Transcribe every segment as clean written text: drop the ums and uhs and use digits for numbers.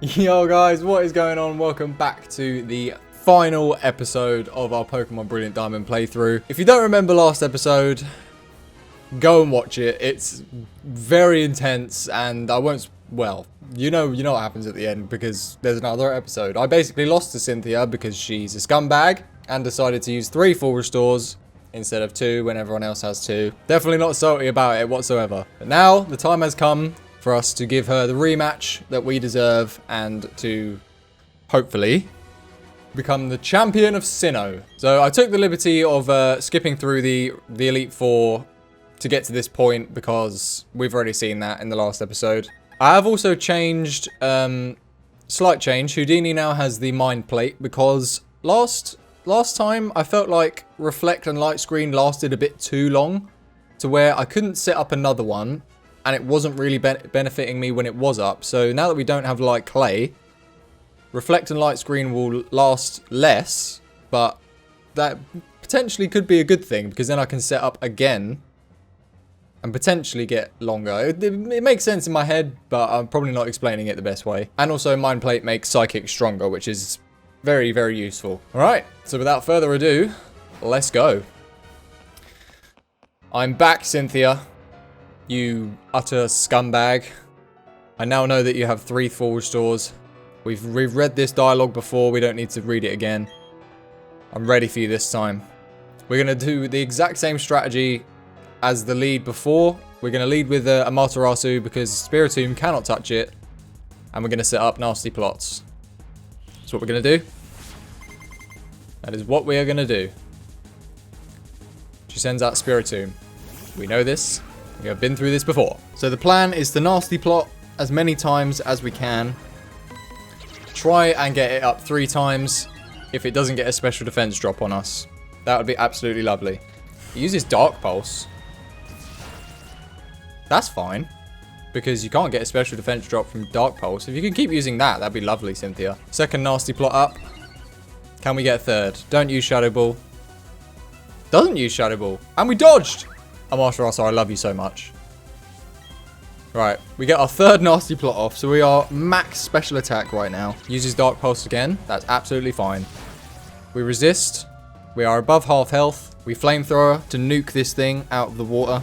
Yo guys, what is going on? Welcome back to the final episode of our Pokemon Brilliant Diamond playthrough. If you don't remember last episode, go and watch it. It's very intense and I won't, well, you know what happens at the end because there's another episode. I basically lost to Cynthia because she's a scumbag and decided to use 3 full restores instead of 2 when everyone else has 2. Definitely not salty about it whatsoever. But now the time has come for us to give her the rematch that we deserve and to hopefully become the champion of Sinnoh. So I took the liberty of skipping through the Elite Four to get to this point because we've already seen that in the last episode. I have also changed, slight change. Houdini now has the Mind Plate because last time I felt like Reflect and Light Screen lasted a bit too long to where I couldn't set up another one. And it wasn't really benefiting me when it was up. So now that we don't have Light Clay, Reflect and Light Screen will last less. But that potentially could be a good thing. Because then I can set up again. And potentially get longer. It makes sense in my head. But I'm probably not explaining it the best way. And also Mind Plate makes Psychic stronger. Which is very, very useful. Alright. So without further ado, let's go. I'm back, Cynthia. You utter scumbag. I now know that you have 3 full restores. We've read this dialogue before. We don't need to read it again. I'm ready for you this time. We're going to do the exact same strategy as the lead before. We're going to lead with Amaterasu because Spiritomb cannot touch it. And we're going to set up nasty plots. That's what we're going to do. That is what we are going to do. She sends out Spiritomb. We know this. We have been through this before. So the plan is to nasty plot as many times as we can. Try and get it up 3 times if it doesn't get a special defense drop on us. That would be absolutely lovely. It uses Dark Pulse. That's fine. Because you can't get a special defense drop from Dark Pulse. If you can keep using that, that'd be lovely, Cynthia. Second nasty plot up. Can we get a third? Don't use Shadow Ball. Doesn't use Shadow Ball. And we dodged! Amaterasu, I love you so much. Right, we get our 3rd nasty plot off, so we are max special attack right now. Uses Dark Pulse again. That's absolutely fine. We resist. We are above half health. We flamethrower to nuke this thing out of the water.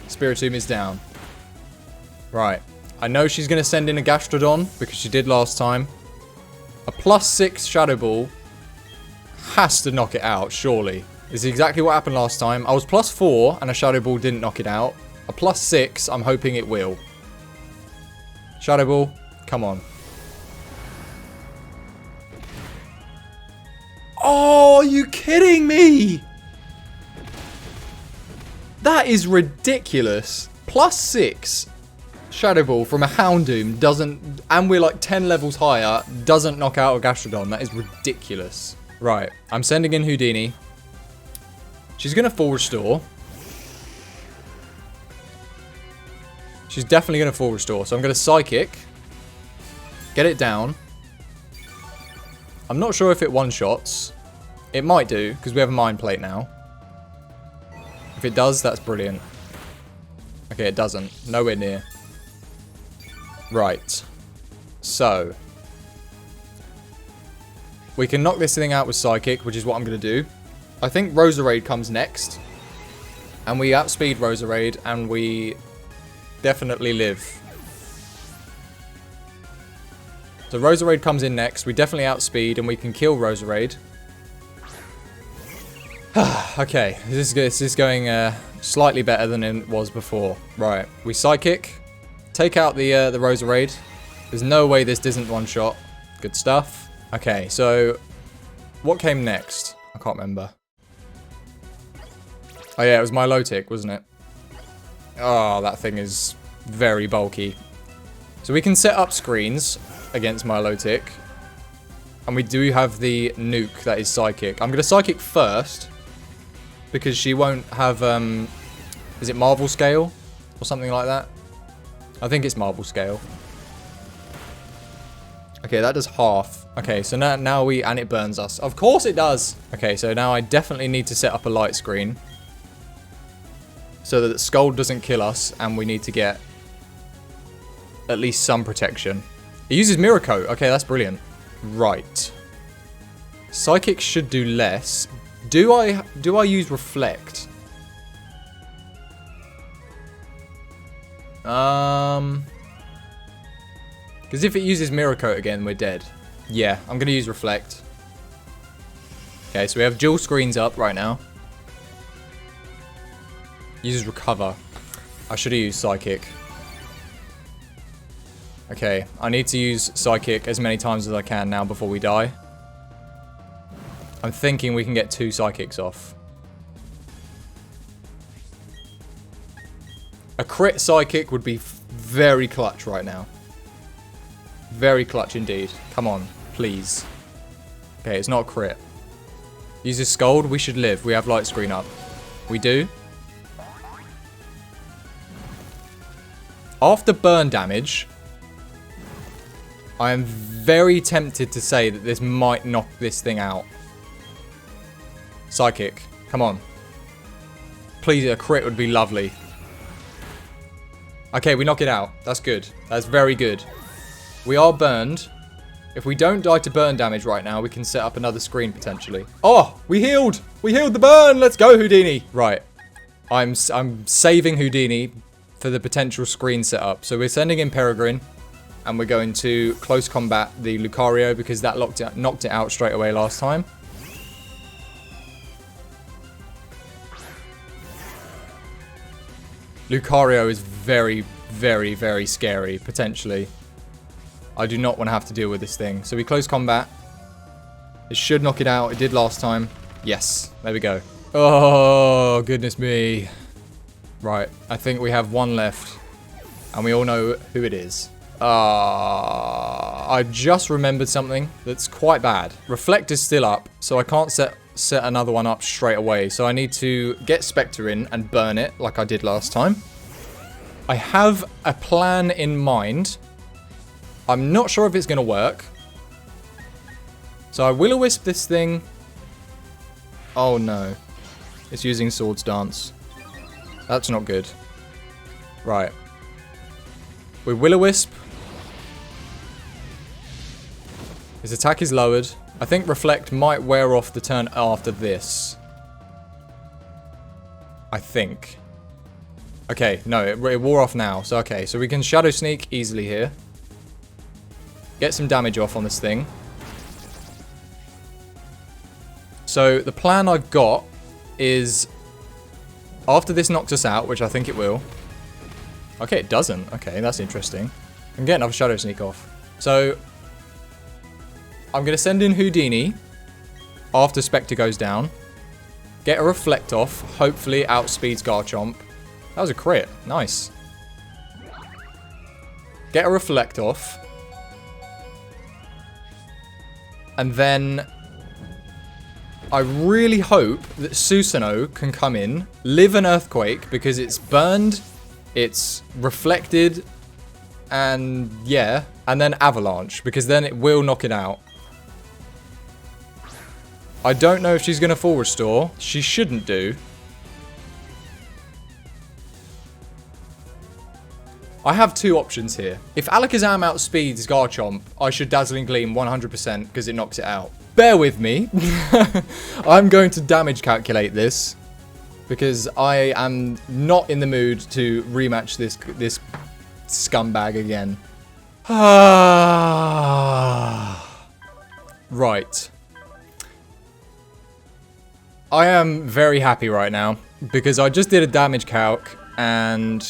Spiritomb is down. Right. I know she's going to send in a Gastrodon because she did last time. A +6 Shadow Ball has to knock it out, surely. This is exactly what happened last time. I was +4 and a Shadow Ball didn't knock it out. A +6, I'm hoping it will. Shadow Ball, come on. Oh, are you kidding me? That is ridiculous. +6 Shadow Ball from a Houndoom doesn't, and we're like 10 levels higher, doesn't knock out a Gastrodon. That is ridiculous. Right, I'm sending in Houdini. She's going to full restore. She's definitely going to full restore. So I'm going to Psychic. Get it down. I'm not sure if it one-shots. It might do, because we have a Mind Plate now. If it does, that's brilliant. Okay, it doesn't. Nowhere near. Right. So. We can knock this thing out with Psychic, which is what I'm going to do. I think Roserade comes next. And we outspeed Roserade and we definitely live. So Roserade comes in next. We definitely outspeed and we can kill Roserade. Okay, this is going slightly better than it was before. Right, we Psychic. Take out the Roserade. There's no way this isn't one shot. Good stuff. Okay, so what came next? I can't remember. Oh yeah, it was Milotic, wasn't it? Oh, that thing is very bulky. So we can set up screens against Milotic. And we do have the nuke that is Psychic. I'm going to Psychic first. Because she won't have, is it Marvel Scale? Or something like that? I think it's Marvel Scale. Okay, that does half. Okay, so now we, and it burns us. Of course it does! Okay, so now I definitely need to set up a light screen. So that Scald doesn't kill us, and we need to get at least some protection. It uses Mirror Coat. Okay, that's brilliant. Right. Psychic should do less. Do I use Reflect? Because if it uses Mirror Coat again, we're dead. Yeah, I'm going to use Reflect. Okay, so we have dual screens up right now. Uses Recover. I should have used Psychic. Okay, I need to use Psychic as many times as I can now before we die. I'm thinking we can get 2 Psychics off. A crit Psychic would be very clutch right now. Very clutch indeed. Come on, please. Okay, it's not a crit. Uses Scold, we should live. We have light screen up. We do. After burn damage, I am very tempted to say that this might knock this thing out. Psychic, come on. Please, a crit would be lovely. Okay, we knock it out. That's good. That's very good. We are burned. If we don't die to burn damage right now, we can set up another screen potentially. Oh, we healed. We healed the burn. Let's go, Houdini. Right. I'm saving Houdini for the potential screen setup. So we're sending in Peregrine. And we're going to close combat the Lucario because that knocked it out straight away last time. Lucario is very, very, very scary, potentially. I do not want to have to deal with this thing. So we close combat. It should knock it out. It did last time. Yes, there we go. Oh, goodness me. Right, I think we have one left. And we all know who it is. I just remembered something that's quite bad. Reflect is still up, so I can't set another one up straight away. So I need to get Spectre in and burn it like I did last time. I have a plan in mind. I'm not sure if it's going to work. So I Will-O-Wisp this thing. Oh no. It's using Swords Dance. That's not good. Right. We Will-O-Wisp. His attack is lowered. I think Reflect might wear off the turn after this. I think. Okay, no, it wore off now. So, okay, so we can Shadow Sneak easily here. Get some damage off on this thing. So, the plan I've got is... After this knocks us out, which I think it will. Okay, it doesn't. Okay, that's interesting. I'm getting another Shadow Sneak off. So... I'm going to send in Houdini after Spectre goes down. Get a Reflect off. Hopefully outspeeds Garchomp. That was a crit. Nice. Get a Reflect off. And then I really hope that Susanoo can come in, live an Earthquake because it's burned, it's reflected, and yeah, and then Avalanche because then it will knock it out. I don't know if she's going to full restore. She shouldn't do. I have 2 options here. If Alakazam outspeeds Garchomp, I should Dazzling Gleam 100% because it knocks it out. Bear with me. I'm going to damage calculate this because I am not in the mood to rematch this scumbag again. Right. I am very happy right now because I just did a damage calc and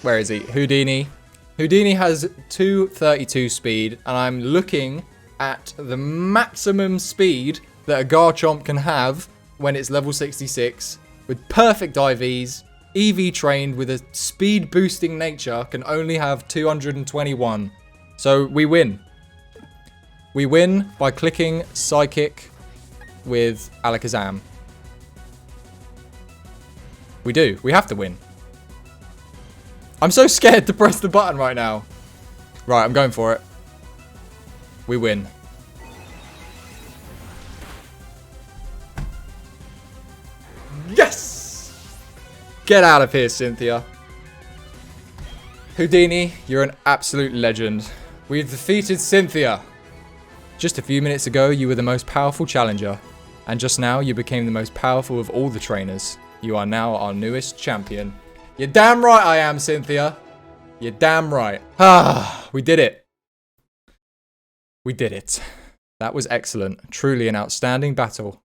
where is he? Houdini. Houdini has 232 speed and I'm looking at the maximum speed that a Garchomp can have when it's level 66 with perfect IVs, EV trained with a speed boosting nature can only have 221. So we win. We win by clicking Psychic with Alakazam. We do. We have to win. I'm so scared to press the button right now. Right, I'm going for it. We win. Yes! Get out of here, Cynthia. Houdini, you're an absolute legend. We've defeated Cynthia. Just a few minutes ago, you were the most powerful challenger. And just now, you became the most powerful of all the trainers. You are now our newest champion. You're damn right I am, Cynthia. You're damn right. Ah, we did it. We did it. That was excellent. Truly an outstanding battle.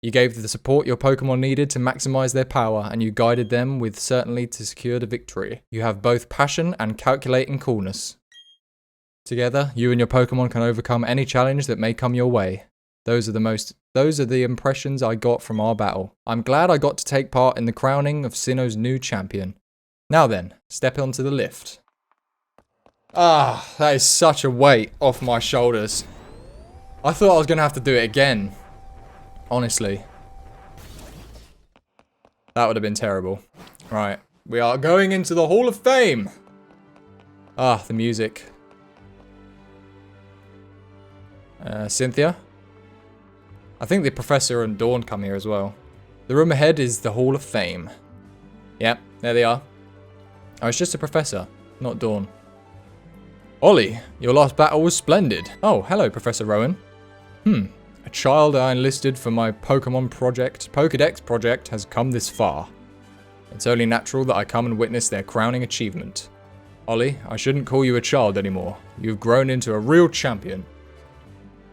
You gave the support your Pokemon needed to maximize their power, and you guided them with certainty to secure the victory. You have both passion and calculating coolness. Together, you and your Pokemon can overcome any challenge that may come your way. Those are the impressions I got from our battle. I'm glad I got to take part in the crowning of Sinnoh's new champion. Now then, step onto the lift. Ah, that is such a weight off my shoulders. I thought I was going to have to do it again. Honestly. That would have been terrible. Right, we are going into the Hall of Fame. Ah, the music. Cynthia? I think the Professor and Dawn come here as well. The room ahead is the Hall of Fame. Yep, there they are. I was just a professor, not Dawn. Ollie, your last battle was splendid. Oh, hello, Professor Rowan. A child I enlisted for my Pokédex project has come this far. It's only natural that I come and witness their crowning achievement. Ollie, I shouldn't call you a child anymore. You've grown into a real champion.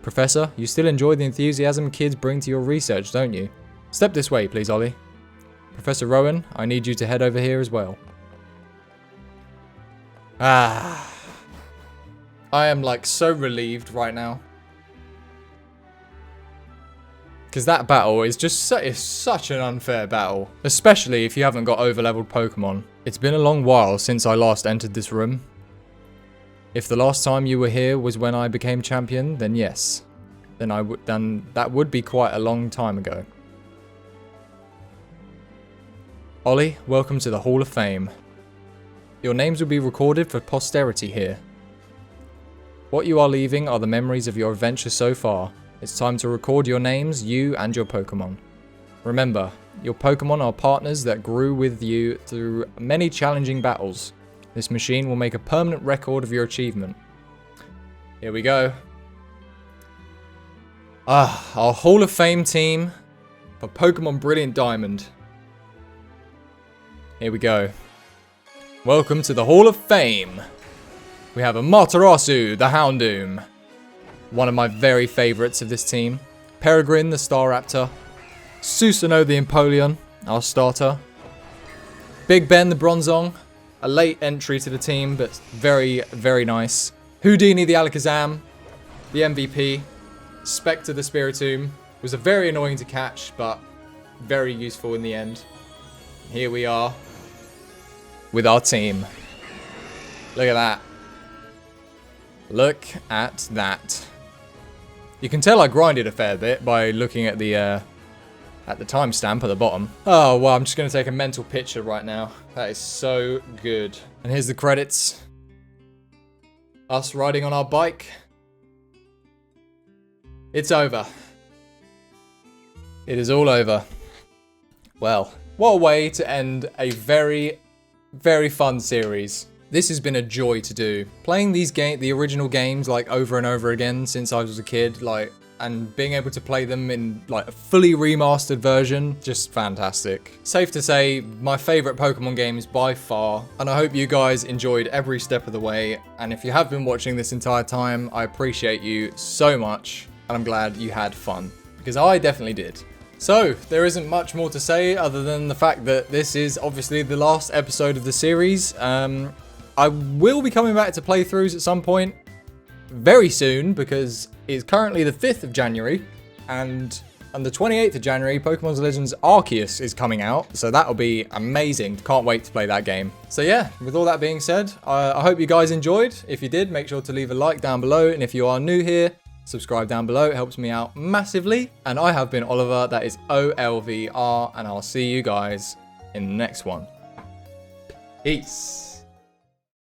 Professor, you still enjoy the enthusiasm kids bring to your research, don't you? Step this way, please, Ollie. Professor Rowan, I need you to head over here as well. Ah. I am like so relieved right now. Because that battle is just such an unfair battle. Especially if you haven't got over-leveled Pokemon. It's been a long while since I last entered this room. If the last time you were here was when I became champion, then yes. Then that would be quite a long time ago. Ollie, welcome to the Hall of Fame. Your names will be recorded for posterity here. What you are leaving are the memories of your adventure so far. It's time to record your names, you and your Pokemon. Remember, your Pokemon are partners that grew with you through many challenging battles. This machine will make a permanent record of your achievement. Here we go. Ah, our Hall of Fame team for Pokemon Brilliant Diamond. Here we go. Welcome to the Hall of Fame. We have Amaterasu, the Houndoom. One of my very favourites of this team. Peregrine, the Staraptor. Susanoo, the Empoleon, our starter. Big Ben, the Bronzong. A late entry to the team, but very, very nice. Houdini, the Alakazam. The MVP. Spectre, the Spiritomb. Was a very annoying to catch, but very useful in the end. Here we are. With our team. Look at that. Look at that. You can tell I grinded a fair bit by looking at the timestamp at the bottom. Oh, well, I'm just going to take a mental picture right now. That is so good. And here's the credits. Us riding on our bike. It's over. It is all over. Well, what a way to end a very, very fun series. This has been a joy to do. Playing the original games like over and over again since I was a kid, and being able to play them in like a fully remastered version, just fantastic. Safe to say, my favorite Pokemon games by far, and I hope you guys enjoyed every step of the way. And if you have been watching this entire time, I appreciate you so much, and I'm glad you had fun, because I definitely did. So, there isn't much more to say other than the fact that this is obviously the last episode of the series. I will be coming back to playthroughs at some point very soon, because it's currently the 5th of January, and on the 28th of January, Pokemon Legends Arceus is coming out, so that'll be amazing. Can't wait to play that game. So yeah, with all that being said, I hope you guys enjoyed. If you did, make sure to leave a like down below, and if you are new here, subscribe down below. It helps me out massively. And I have been Oliver, that is OLVR, and I'll see you guys in the next one. Peace.